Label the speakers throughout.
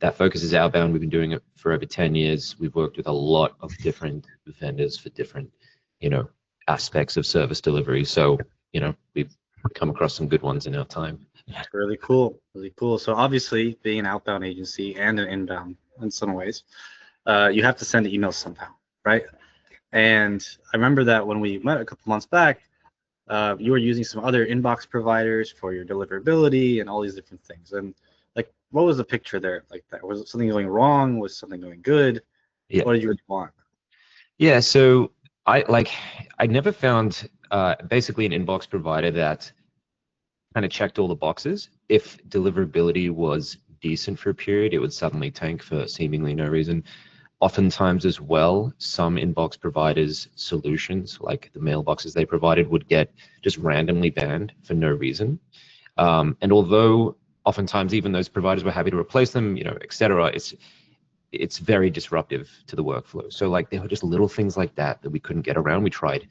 Speaker 1: that focus is outbound. We've been doing it for over 10 years. We've worked with a lot of different vendors for different, aspects of service delivery. So, we've come across some good ones in our time.
Speaker 2: Really cool, really cool. So obviously, being an outbound agency and an inbound in some ways, you have to send emails somehow, right? And I remember that when we met a couple months back, you were using some other inbox providers for your deliverability and all these different things. And like, what was the picture there? Like, that was something going wrong? Was something going good?
Speaker 1: Yeah.
Speaker 2: What did you really want?
Speaker 1: Yeah. So I never found basically an inbox provider that kind of checked all the boxes. If deliverability was decent for a period, it would suddenly tank for seemingly no reason. Oftentimes as well, some inbox providers' solutions, like the mailboxes they provided, would get just randomly banned for no reason. And although oftentimes even those providers were happy to replace them, et cetera, it's very disruptive to the workflow. So like there were just little things like that we couldn't get around. We tried,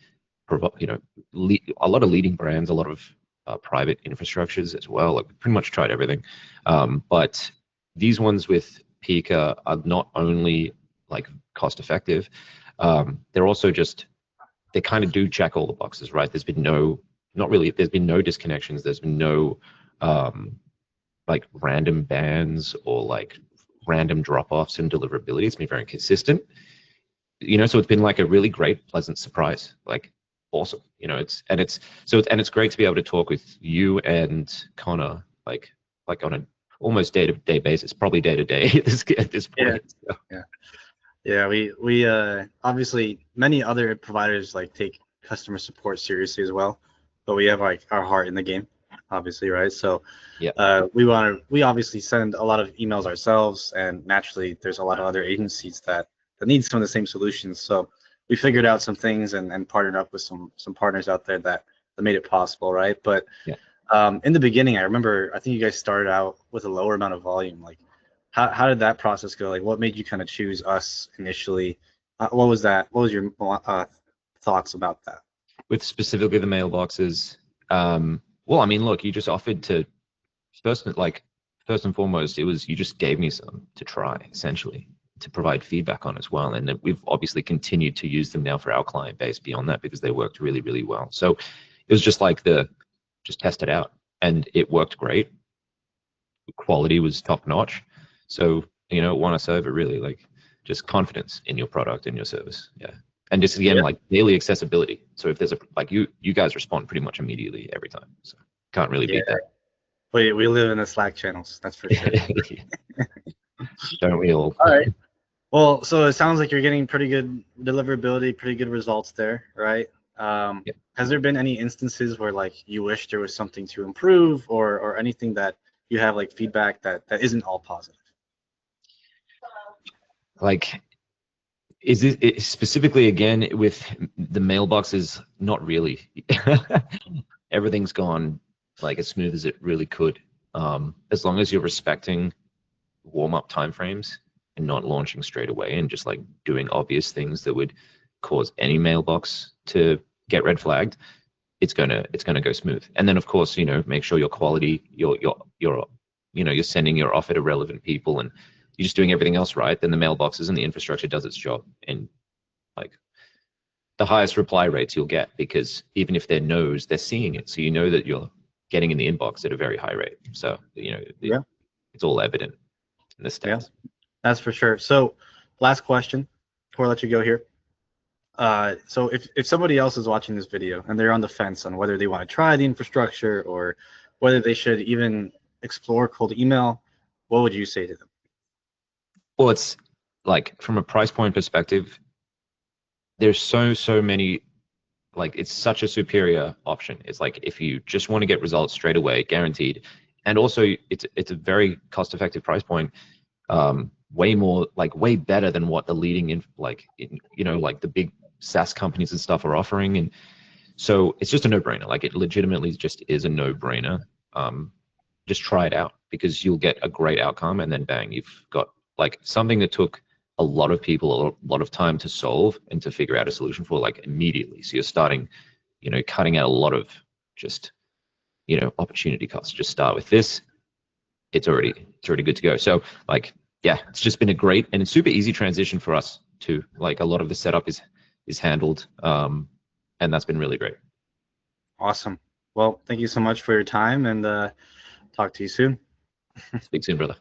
Speaker 1: a lot of leading brands, a lot of private infrastructures as well. Like we pretty much tried everything. But these ones with Pika are not only like cost effective, they're also just, they kind of do check all the boxes, right? There's been no disconnections. There's been no like random bans or like random drop-offs in deliverability. It's been very consistent, so it's been like a really great, pleasant surprise. Like awesome, it's great to be able to talk with you and Connor like on a almost day-to-day basis, probably day-to-day at this point.
Speaker 2: Yeah, we obviously many other providers like take customer support seriously as well, but we have like our heart in the game, obviously, right? So
Speaker 1: Yeah.
Speaker 2: we obviously send a lot of emails ourselves, and naturally there's a lot of other agencies that need some of the same solutions. So we figured out some things and partnered up with some partners out there that made it possible, right? But
Speaker 1: Yeah.
Speaker 2: In the beginning, I remember I think you guys started out with a lower amount of volume. Like, how did that process go? Like, what made you kind of choose us initially? What was that? What was your thoughts about that?
Speaker 1: With specifically the mailboxes, well, I mean, look, you just offered to first and foremost, it was you just gave me some to try, essentially, to provide feedback on as well. And we've obviously continued to use them now for our client base beyond that because they worked really, really well. So it was just like just test it out, and it worked great. The quality was top notch. So, won us over really, like just confidence in your product and your service. Yeah. And just again, like daily accessibility. So if there's you guys respond pretty much immediately every time. So can't really beat that.
Speaker 2: We live in the Slack channels, that's for sure.
Speaker 1: Don't we all?
Speaker 2: All right. Well, so it sounds like you're getting pretty good deliverability, pretty good results there, right? Has there been any instances where like you wish there was something to improve, or anything that you have like feedback that isn't all positive?
Speaker 1: Like, is it specifically again with the mailboxes? Not really. Everything's gone like as smooth as it really could. As long as you're respecting warm-up timeframes and not launching straight away and just like doing obvious things that would cause any mailbox to get red flagged, it's gonna go smooth. And then of course, make sure your quality, you're sending your offer to relevant people, and you're just doing everything else right. Then the mailboxes and the infrastructure does its job, and like the highest reply rates you'll get, because even if they're no's, they're seeing it, so you know that you're getting in the inbox at a very high rate. So it's all evident in the stats.
Speaker 2: Yeah, that's for sure. So last question before I let you go here. So if somebody else is watching this video and they're on the fence on whether they want to try the infrastructure or whether they should even explore cold email, what would you say to them?
Speaker 1: Well, it's like from a price point perspective, there's so many, like it's such a superior option. It's like if you just want to get results straight away, guaranteed, and also it's a very cost-effective price point, way better than what the leading like the big SaaS companies and stuff are offering. And so it's just a no-brainer. Like it legitimately just is a no-brainer. Just try it out, because you'll get a great outcome, and then bang, you've got like something that took a lot of people a lot of time to solve and to figure out a solution for, like immediately. So you're starting, cutting out a lot of just, opportunity costs. Just start with this. It's already good to go. So like yeah, it's just been a great and super easy transition for us too. Like a lot of the setup is handled, and that's been really great.
Speaker 2: Awesome. Well, thank you so much for your time, and talk to you soon.
Speaker 1: Speak soon, brother.